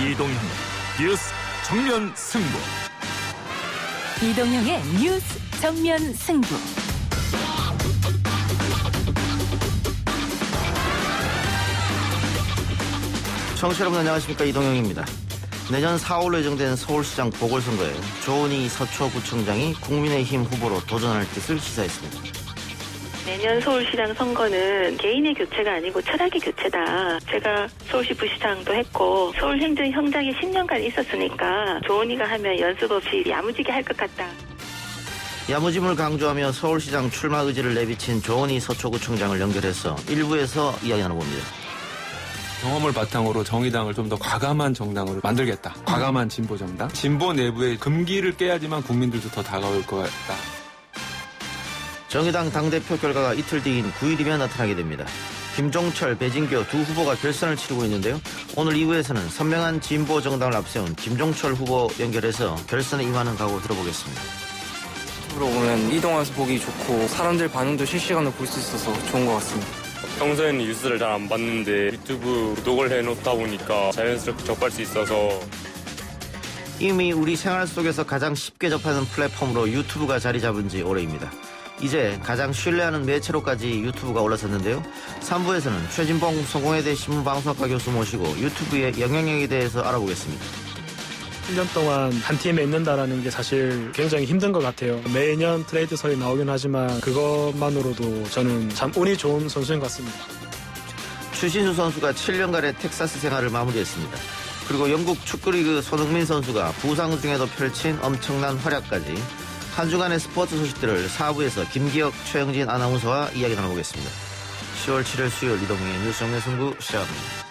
이동형 뉴스 정면 승부. 이동형의 뉴스 정면 승부. 청취자 여러분 안녕하십니까, 이동형입니다. 내년 4월로 예정된 서울시장 보궐선거에 조은희 서초구청장이 국민의힘 후보로 도전할 뜻을 시사했습니다. 내년 서울시장 선거는 개인의 교체가 아니고 철학의 교체다. 제가 서울시 부시장도 했고 서울행정형장에 10년간 있었으니까 조은희가 하면 연습 없이 야무지게 할 것 같다. 야무짐을 강조하며 서울시장 출마 의지를 내비친 조은희 서초구청장을 연결해서 1부에서 이야기 나눠봅니다. 경험을 바탕으로 정의당을 좀 더 과감한 정당으로 만들겠다. 과감한 진보 정당. 진보 내부의 금기를 깨야지만 국민들도 더 다가올 것 같다. 정의당 당대표 결과가 이틀 뒤인 9일이면 나타나게 됩니다. 김종철, 배진교 두 후보가 결선을 치르고 있는데요. 오늘 2부에서는 선명한 진보 정당을 앞세운 김종철 후보 연결해서 결선에 임하는 각오 들어보겠습니다. 으로 보면 이동해서 보기 좋고 사람들 반응도 실시간으로 볼 수 있어서 좋은 것 같습니다. 평소에는 뉴스를 잘 안 봤는데 유튜브 구독을 해놓다 보니까 자연스럽게 접할 수 있어서 이미 우리 생활 속에서 가장 쉽게 접하는 플랫폼으로 유튜브가 자리 잡은 지 오래입니다. 이제 가장 신뢰하는 매체로까지 유튜브가 올라섰는데요. 3부에서는 최진봉 성공회대 신문방송학과 교수 모시고 유튜브의 영향력에 대해서 알아보겠습니다. 1년 동안 한 팀에 있는다라는 게 사실 굉장히 힘든 것 같아요. 매년 트레이드설이 나오긴 하지만 그것만으로도 저는 참 운이 좋은 선수인 것 같습니다. 추신수 선수가 7년간의 텍사스 생활을 마무리했습니다. 그리고 영국 축구리그 손흥민 선수가 부상 중에도 펼친 엄청난 활약까지 한 주간의 스포츠 소식들을 4부에서 김기혁, 최영진 아나운서와 이야기 나눠보겠습니다. 10월 7일 수요일 이동형의 뉴스 정면 승부 시작합니다.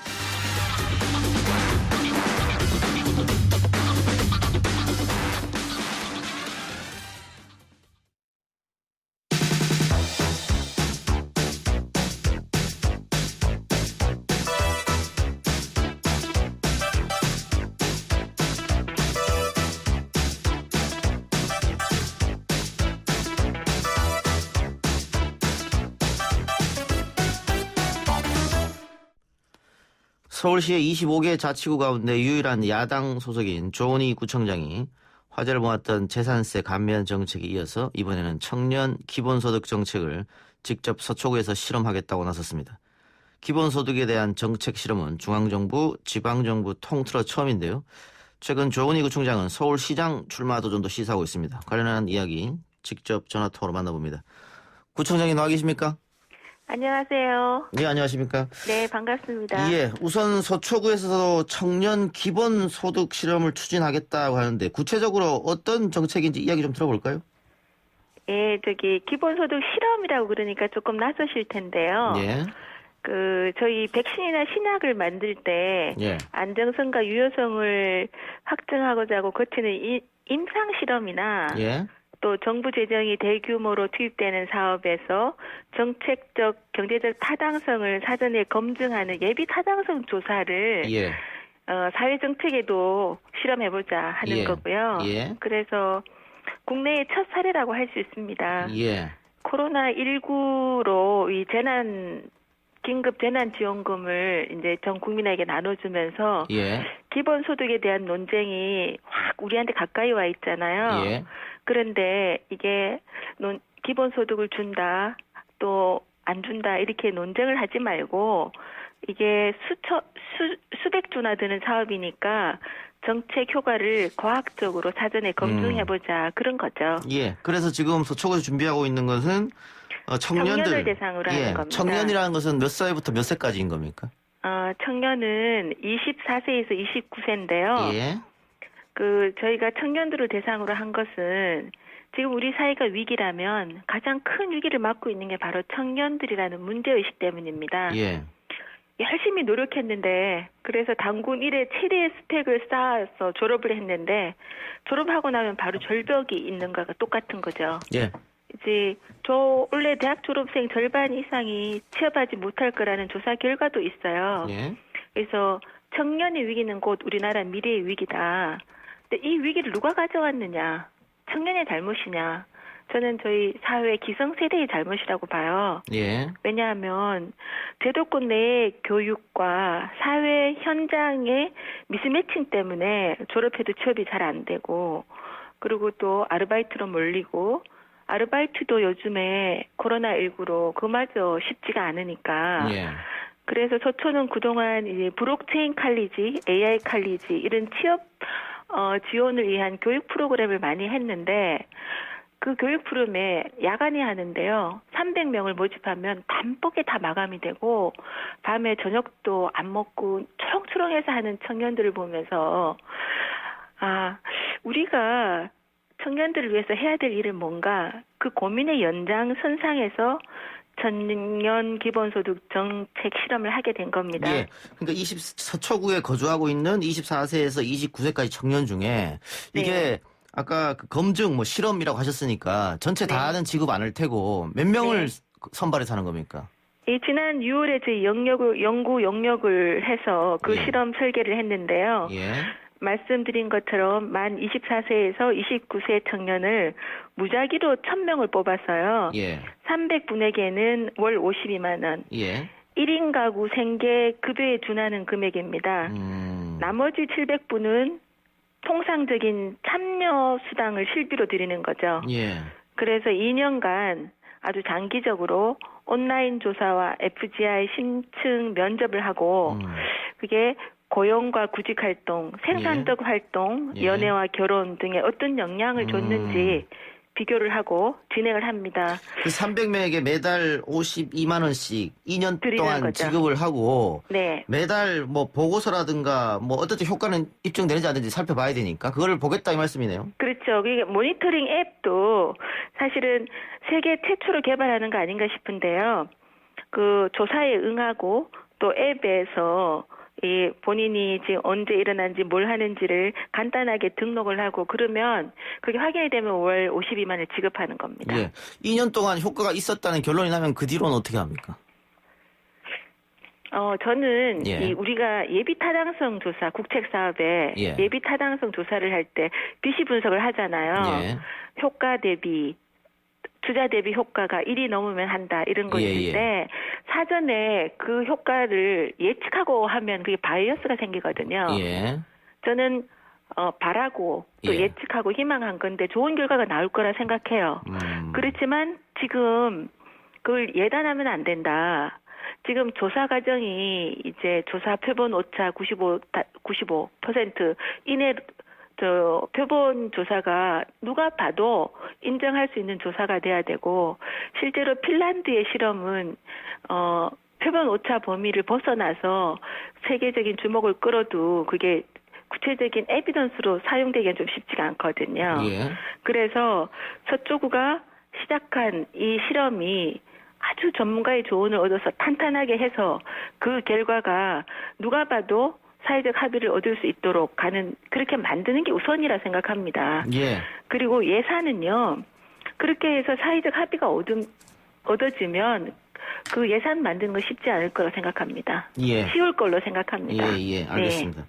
서울시의 25개 자치구 가운데 유일한 야당 소속인 조은희 구청장이 화제를 모았던 재산세 감면 정책에 이어서 이번에는 청년 기본소득 정책을 직접 서초구에서 실험하겠다고 나섰습니다. 기본소득에 대한 정책 실험은 중앙정부, 지방정부 통틀어 처음인데요. 최근 조은희 구청장은 서울시장 출마 도전도 시사하고 있습니다. 관련한 이야기 직접 전화통화로 만나봅니다. 구청장님 나와 계십니까? 안녕하세요. 네, 안녕하십니까? 네, 반갑습니다. 예, 우선 서초구에서도 청년 기본소득 실험을 추진하겠다고 하는데 구체적으로 어떤 정책인지 이야기 좀 들어볼까요? 예, 기본소득 실험이라고 그러니까 조금 낯서실 텐데요. 예. 저희 백신이나 신약을 만들 때 예. 안정성과 유효성을 확증하고자 하고 거치는 임상 실험이나 예. 또 정부 재정이 대규모로 투입되는 사업에서 정책적, 경제적 타당성을 사전에 검증하는 예비 타당성 조사를 예. 사회 정책에도 실험해보자 하는 예. 거고요. 예. 그래서 국내의 첫 사례라고 할 수 있습니다. 예. 코로나19로 이 긴급 재난지원금을 이제 전 국민에게 나눠주면서 예. 기본소득에 대한 논쟁이 확 우리한테 가까이 와 있잖아요. 예. 그런데 이게 기본소득을 준다 또 안 준다 이렇게 논쟁을 하지 말고 이게 수백 조나 드는 사업이니까 정책 효과를 과학적으로 사전에 검증해보자 그런 거죠. 예. 그래서 지금 서초구에서 준비하고 있는 것은 청년들 대상으로 하는 겁니다. 청년이라는 것은 몇 살부터 몇 세까지인 겁니까? 청년은 24세에서 29세인데요. 예. 저희가 청년들을 대상으로 한 것은 지금 우리 사회가 위기라면 가장 큰 위기를 맞고 있는 게 바로 청년들이라는 문제의식 때문입니다. 예. 열심히 노력했는데 그래서 단군 1회 최대의 스펙을 쌓아서 졸업을 했는데 졸업하고 나면 바로 절벽이 있는 거가 똑같은 거죠. 예. 이제 원래 대학 졸업생 절반 이상이 취업하지 못할 거라는 조사 결과도 있어요. 예. 그래서 청년의 위기는 곧 우리나라 미래의 위기다. 근데 이 위기를 누가 가져왔느냐? 청년의 잘못이냐? 저는 저희 사회 기성세대의 잘못이라고 봐요. 예. 왜냐하면 제도권 내의 교육과 사회 현장의 미스매칭 때문에 졸업해도 취업이 잘 안 되고 그리고 또 아르바이트로 몰리고 아르바이트도 요즘에 코로나19로 그마저 쉽지가 않으니까 예. 그래서 서초는 그동안 이제 블록체인 칼리지, AI 칼리지 이런 취업 지원을 위한 교육 프로그램을 많이 했는데 그 교육 프로그램에 야간에 하는데요. 300명을 모집하면 단복에 다 마감이 되고 밤에 저녁도 안 먹고 초롱초롱해서 하는 청년들을 보면서 우리가 청년들을 위해서 해야 될 일은 뭔가 그 고민의 연장선상에서 청년 기본소득 정책 실험을 하게 된 겁니다. 예. 그러니까 서초구에 거주하고 있는 24세에서 29세까지 청년 중에 이게 네. 아까 그 검증 뭐 실험이라고 하셨으니까 전체 다는 지급 안 할 테고 몇 명을 선발해서 하는 겁니까? 지난 6월에 저희 연구 영역을 해서 그 예. 실험 설계를 했는데요. 예. 말씀드린 것처럼 만 24세에서 29세 청년을 무작위로 1000명을 뽑았어요. 예. 300분에게는 월 52만 원. 예. 1인 가구 생계 급여에 준하는 금액입니다. 나머지 700분은 통상적인 참여 수당을 실비로 드리는 거죠. 예. 그래서 2년간 아주 장기적으로 온라인 조사와 FGI 심층 면접을 하고 그게 고용과 구직활동, 생산적 활동, 예. 연애와 결혼 등에 어떤 영향을 줬는지 비교를 하고 진행을 합니다. 그 300명에게 매달 52만 원씩 2년 드리는 동안 거죠. 지급을 하고 네. 매달 뭐 보고서라든가 뭐 어떻게 효과는 입증되는지 안 되는지 살펴봐야 되니까 그거를 보겠다 이 말씀이네요. 그렇죠. 그게 모니터링 앱도 사실은 세계 최초로 개발하는 거 아닌가 싶은데요. 그 조사에 응하고 또 앱에서 이 본인이 지금 언제 일어난지 뭘 하는지를 간단하게 등록을 하고 그러면 그게 확인이 되면 월 52만을 지급하는 겁니다. 예. 2년 동안 효과가 있었다는 결론이 나면 그 뒤로는 어떻게 합니까? 저는 예. 우리가 예비 타당성 조사, 국책 사업에 예. 예비 타당성 조사를 할 때 비시 분석을 하잖아요. 예. 효과 대비 투자 대비 효과가 1이 넘으면 한다 이런 거 예, 있을 예. 때 사전에 그 효과를 예측하고 하면 그게 바이어스가 생기거든요. 예. 저는 바라고 또 예. 예측하고 희망한 건데 좋은 결과가 나올 거라 생각해요. 그렇지만 지금 그걸 예단하면 안 된다. 지금 조사 과정이 이제 조사 표본 오차 95% 이내 표본 조사가 누가 봐도 인정할 수 있는 조사가 돼야 되고 실제로 핀란드의 실험은 표본 오차 범위를 벗어나서 세계적인 주목을 끌어도 그게 구체적인 에비던스로 사용되기는 좀 쉽지가 않거든요. 예. 그래서 서초구가 시작한 이 실험이 아주 전문가의 조언을 얻어서 탄탄하게 해서 그 결과가 누가 봐도 사회적 합의를 얻을 수 있도록 그렇게 만드는 게 우선이라 생각합니다. 예. 그리고 예산은요, 그렇게 해서 사회적 합의가 얻어지면 그 예산 만드는 거 쉽지 않을 거라 생각합니다. 예. 쉬울 걸로 생각합니다. 예, 알겠습니다.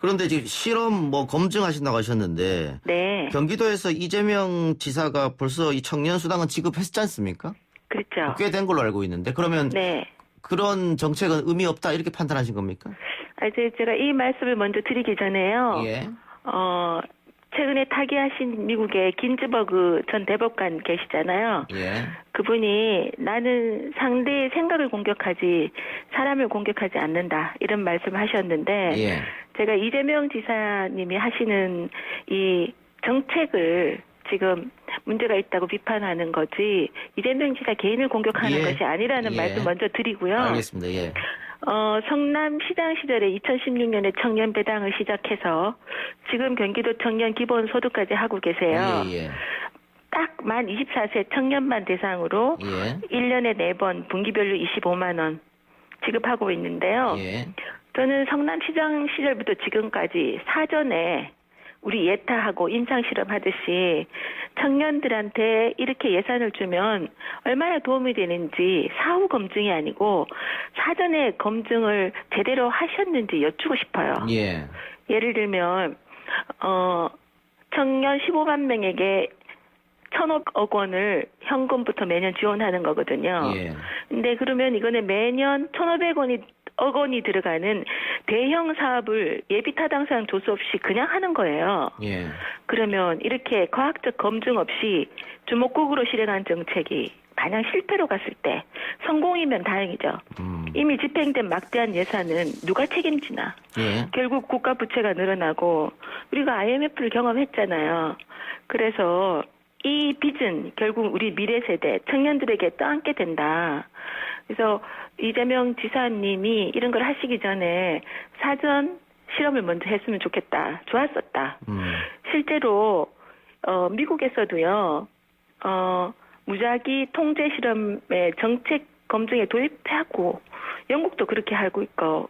그런데 지금 실험 검증하신다고 하셨는데 네. 경기도에서 이재명 지사가 벌써 이 청년 수당은 지급했지 않습니까? 그렇죠. 꽤 된 걸로 알고 있는데 그러면 네. 그런 정책은 의미 없다 이렇게 판단하신 겁니까? 제가 이 말씀을 먼저 드리기 전에요. 예. 최근에 타계하신 미국의 긴즈버그 전 대법관 계시잖아요. 예. 그분이 나는 상대의 생각을 공격하지 사람을 공격하지 않는다 이런 말씀을 하셨는데 예. 제가 이재명 지사님이 하시는 이 정책을 지금 문제가 있다고 비판하는 거지 이재명 지사 개인을 공격하는 예. 것이 아니라는 예. 말씀 먼저 드리고요. 알겠습니다. 예. 성남시장 시절에 2016년에 청년 배당을 시작해서 지금 경기도 청년 기본소득까지 하고 계세요. 예. 딱 만 24세 청년만 대상으로 예. 1년에 4번 분기별로 25만 원 지급하고 있는데요. 예. 저는 성남시장 시절부터 지금까지 사전에 우리 예타하고 임상실험 하듯이 청년들한테 이렇게 예산을 주면 얼마나 도움이 되는지 사후 검증이 아니고 사전에 검증을 제대로 하셨는지 여쭈고 싶어요. 예. 예를 들면 청년 15만 명에게 1,000억 원을 현금부터 매년 지원하는 거거든요. 예. 근데 그러면 이거는 매년 1,500억 원이 들어가는 대형 사업을 예비 타당성 조사 없이 그냥 하는 거예요. 예. 그러면 이렇게 과학적 검증 없이 주먹국으로 실행한 정책이 만약 실패로 갔을 때 성공이면 다행이죠. 이미 집행된 막대한 예산은 누가 책임지나. 예. 결국 국가 부채가 늘어나고 우리가 IMF를 경험했잖아요. 그래서 이 빚은 결국 우리 미래 세대 청년들에게 떠안게 된다. 그래서 이재명 지사님이 이런 걸 하시기 전에 사전 실험을 먼저 했으면 좋겠다. 좋았었다. 실제로 미국에서도요. 무작위 통제 실험의 정책 검증에 도입하고 영국도 그렇게 하고 있고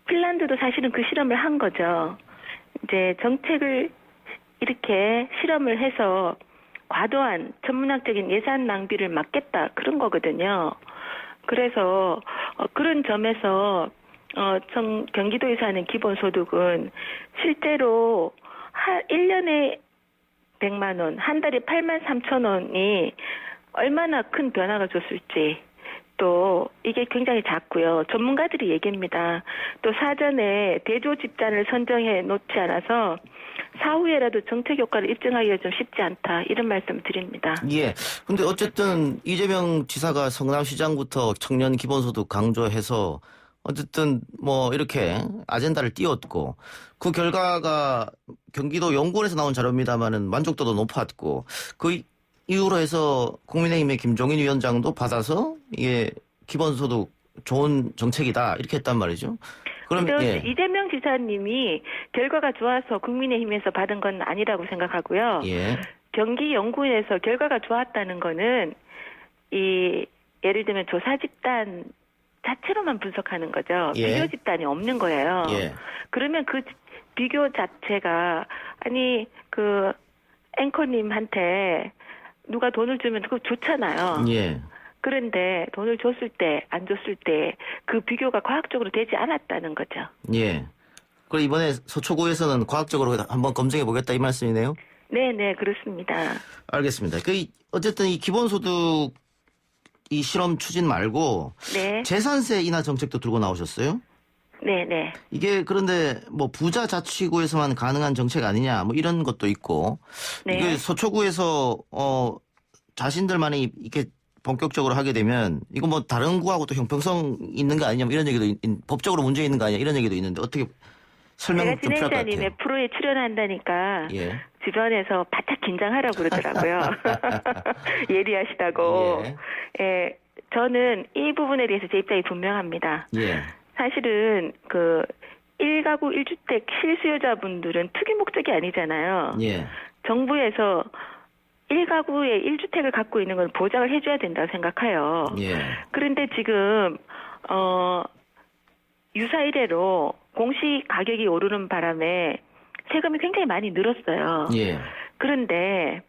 핀란드도 사실은 그 실험을 한 거죠. 이제 정책을 이렇게 실험을 해서 과도한 천문학적인 예산 낭비를 막겠다 그런 거거든요. 그래서 그런 점에서 경기도에서 하는 기본소득은 실제로 1년에 100만 원, 한 달에 8만 3천 원이 얼마나 큰 변화가 줬을지 또 이게 굉장히 작고요. 전문가들이 얘기합니다. 또 사전에 대조 집단을 선정해 놓지 않아서 사후에라도 정책 효과를 입증하기가 좀 쉽지 않다. 이런 말씀 드립니다. 예. 근데 어쨌든 이재명 지사가 성남시장부터 청년 기본소득 강조해서 어쨌든 뭐 이렇게 아젠다를 띄웠고 그 결과가 경기도 연구원에서 나온 자료입니다마는 만족도도 높았고 그 이후로 해서 국민의힘의 김종인 위원장도 받아서 이게 기본소득 좋은 정책이다 이렇게 했단 말이죠. 그럼 예. 이재명 지사님이 결과가 좋아서 국민의힘에서 받은 건 아니라고 생각하고요. 예. 경기연구원에서 결과가 좋았다는 거는 예를 들면 조사 집단 자체로만 분석하는 거죠. 예. 비교 집단이 없는 거예요. 예. 그러면 그 비교 자체가 그 앵커님한테 누가 돈을 주면 그거 좋잖아요. 예. 그런데 돈을 줬을 때 안 줬을 때 그 비교가 과학적으로 되지 않았다는 거죠. 예. 그리고 이번에 서초구에서는 과학적으로 한번 검증해 보겠다 이 말씀이네요. 네, 그렇습니다. 알겠습니다. 어쨌든 이 기본소득 이 실험 추진 말고 네. 재산세 인하 정책도 들고 나오셨어요? 네. 이게 그런데 뭐 부자 자치구에서만 가능한 정책 아니냐 뭐 이런 것도 있고 네. 이게 서초구에서 자신들만이 이렇게 본격적으로 하게 되면 이거 뭐 다른 구하고 또 형평성 있는 거 아니냐 뭐 이런 얘기도 법적으로 문제 있는 거 아니냐 이런 얘기도 있는데 어떻게 설명 제가 좀 필요할 것 진행자님의 같아요. 프로에 출연한다니까 예. 주변에서 바짝 긴장하라고 그러더라고요. 예리하시다고. 예, 저는 이 부분에 대해서 제 입장이 분명합니다. 예. 사실은 그 1가구 1주택 실수요자분들은 투기 목적이 아니잖아요. 예. 정부에서 1가구에 1주택을 갖고 있는 건 보장을 해줘야 된다고 생각해요. 예. 그런데 지금 유사 이래로 공시 가격이 오르는 바람에 세금이 굉장히 많이 늘었어요. 예. 그런데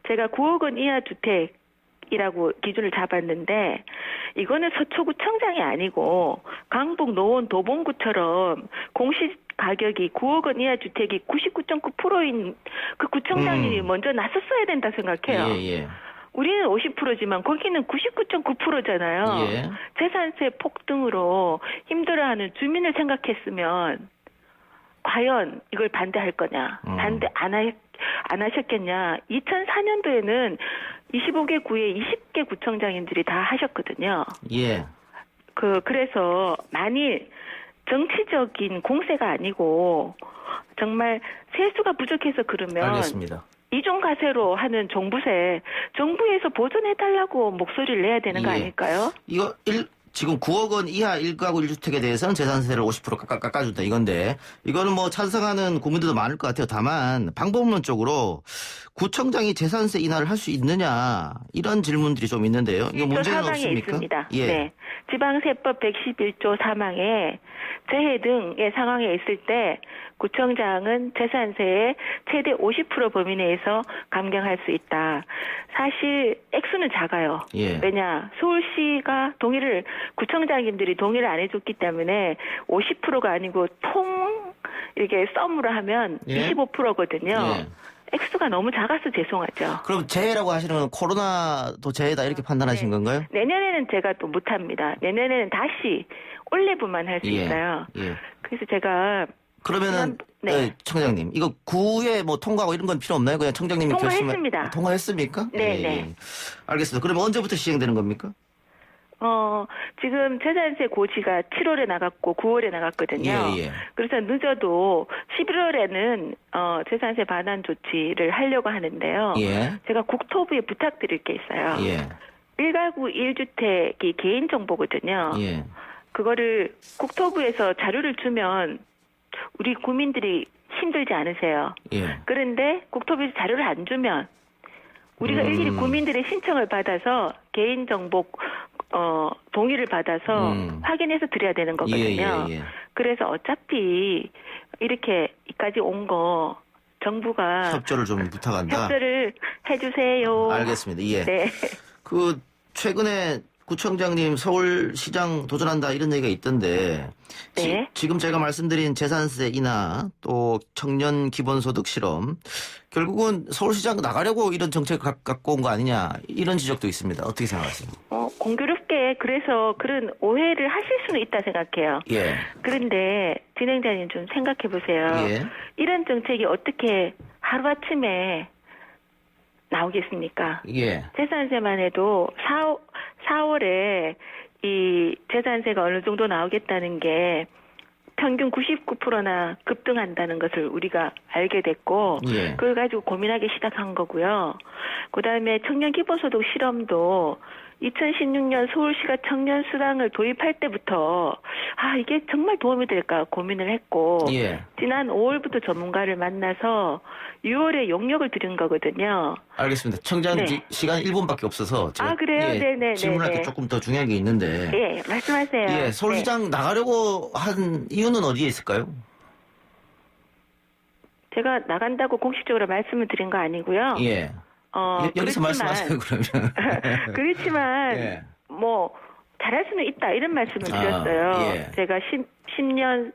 제가 9억 원 이하 주택이라고 기준을 잡았는데 이거는 서초구청장이 아니고 강북 노원 도봉구처럼 공시 가격이 9억 원 이하 주택이 99.9%인 그 구청장님이 먼저 나섰어야 된다 생각해요. 예. 우리는 50%지만 거기는 99.9%잖아요. 예. 재산세 폭등으로 힘들어하는 주민을 생각했으면 과연 이걸 반대할 거냐? 반대 안 하셨겠냐? 2004년도에는 25개 구에 20개 구청장님들이 다 하셨거든요. 예. 그래서 만일 정치적인 공세가 아니고 정말 세수가 부족해서 그러면 알겠습니다. 이중과세로 하는 정부에서 보존해달라고 목소리를 내야 되는 거 예. 아닐까요? 이거 지금 9억 원 이하 1가구 1주택에 대해서는 재산세를 50% 깎아준다 이건데 이거는 뭐 찬성하는 국민들도 많을 것 같아요. 다만 방법론적으로 구청장이 재산세 인하를 할 수 있느냐 이런 질문들이 좀 있는데요. 이거 문제는 사망에 없습니까? 있습니다. 예. 네. 지방세법 111조 사망에 재해 등의 상황에 있을 때 구청장은 재산세의 최대 50% 범위 내에서 감경할 수 있다. 사실 액수는 작아요. 예. 왜냐? 서울시가 구청장님들이 동의를 안 해줬기 때문에 50%가 아니고 이렇게 썸으로 하면 예. 25%거든요. 예. 액수가 너무 작아서 죄송하죠. 그럼 재해라고 하시는 건 코로나도 재해다 이렇게 판단하신 건가요? 내년에는 제가 또 못합니다. 내년에는 다시 올레부만 할 수 있어요. 예. 그래서 제가 그러면은 네. 청장님 이거 구에 뭐 통과하고 이런 건 필요 없나요? 그냥 청장님이 통과했습니다. 통과했습니까? 네, 예, 네. 예. 알겠습니다. 그러면 언제부터 시행되는 겁니까? 지금 재산세 고지가 7월에 나갔고 9월에 나갔거든요. 예. 그래서 늦어도 11월에는 재산세 반환 조치를 하려고 하는데요. 예. 제가 국토부에 부탁드릴 게 있어요. 예. 1가구 1주택이 개인 정보거든요. 예. 그거를 국토부에서 자료를 주면 우리 국민들이 힘들지 않으세요. 예. 그런데 국토부에서 자료를 안 주면 우리가 일일이 국민들의 신청을 받아서 개인정보 동의를 받아서 확인해서 드려야 되는 거거든요. 예. 그래서 어차피 이렇게 이까지 온 거 정부가 협조를 좀 부탁한다. 협조를 해주세요. 알겠습니다. 예. 네. 그 최근에 구청장님 서울시장 도전한다 이런 얘기가 있던데 네. 지금 제가 말씀드린 재산세 인하 또 청년 기본소득 실험 결국은 서울시장 나가려고 이런 정책 갖고 온 거 아니냐 이런 지적도 있습니다. 어떻게 생각하세요? 공교롭게 그래서 그런 오해를 하실 수는 있다 생각해요. 예. 그런데 진행자님 좀 생각해 보세요. 예. 이런 정책이 어떻게 하루아침에 나오겠습니까? 예. 재산세만 해도 4월에 이 재산세가 어느 정도 나오겠다는 게 평균 99%나 급등한다는 것을 우리가 알게 됐고 예. 그걸 가지고 고민하기 시작한 거고요. 그다음에 청년 기본소득 실험도 2016년 서울시가 청년 수당을 도입할 때부터 이게 정말 도움이 될까 고민을 했고 예. 지난 5월부터 전문가를 만나서 6월에 용역을 드린 거거든요. 알겠습니다. 청장 네. 시간 1분밖에 없어서 제가 그래요? 네네. 질문할 게 조금 더 중요한 게 있는데 예, 말씀하세요. 예, 서울시장 나가려고 한 이유는 어디에 있을까요? 제가 나간다고 공식적으로 말씀을 드린 거 아니고요. 예. 여기서 말씀하세요 그러면. 그렇지만 예. 뭐 잘할 수는 있다 이런 말씀을 드렸어요. 예. 제가 10년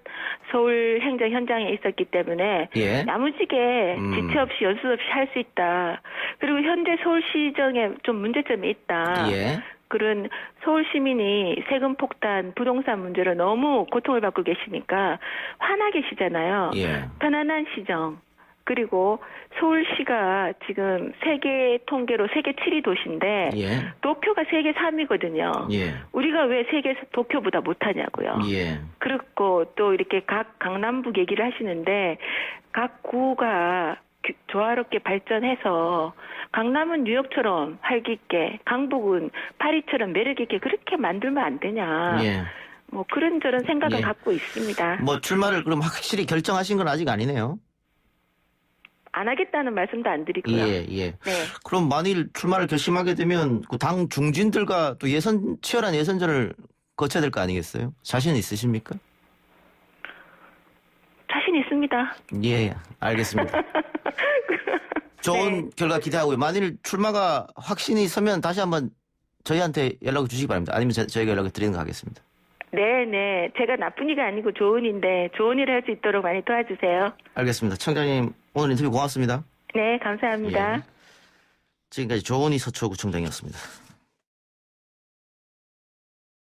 서울 행정 현장에 있었기 때문에 예. 야무지게 지체 없이 연수 없이 할 수 있다. 그리고 현재 서울시정에 좀 문제점이 있다. 예. 그런 서울 시민이 세금 폭탄, 부동산 문제로 너무 고통을 받고 계시니까 화나 계시잖아요. 예. 편안한 시정. 그리고 서울시가 지금 세계 통계로 세계 7위 도시인데 예. 도쿄가 세계 3위거든요. 예. 우리가 왜 세계 도쿄보다 못하냐고요. 예. 그렇고 또 이렇게 각 강남북 얘기를 하시는데 각 구가 조화롭게 발전해서 강남은 뉴욕처럼 활기있게 강북은 파리처럼 매력있게 그렇게 만들면 안 되냐. 예. 뭐 그런저런 생각은 예. 갖고 있습니다. 뭐 출마를 그럼 확실히 결정하신 건 아직 아니네요. 안 하겠다는 말씀도 안 드리고요. 예. 네. 그럼 만일 출마를 결심하게 되면 그 당 중진들과 또 치열한 예선전을 거쳐야 될 거 아니겠어요? 자신 있으십니까? 자신 있습니다. 예, 알겠습니다. 좋은 결과 기대하고요. 만일 출마가 확신이 서면 다시 한번 저희한테 연락을 주시기 바랍니다. 아니면 저희가 연락을 드리는 거 하겠습니다. 네. 제가 나쁜이가 아니고 좋은인데 좋은 일을 할 수 있도록 많이 도와주세요. 알겠습니다. 청장님 오늘 인터뷰 고맙습니다. 네, 감사합니다. 예. 지금까지 조은희 서초구청장이었습니다.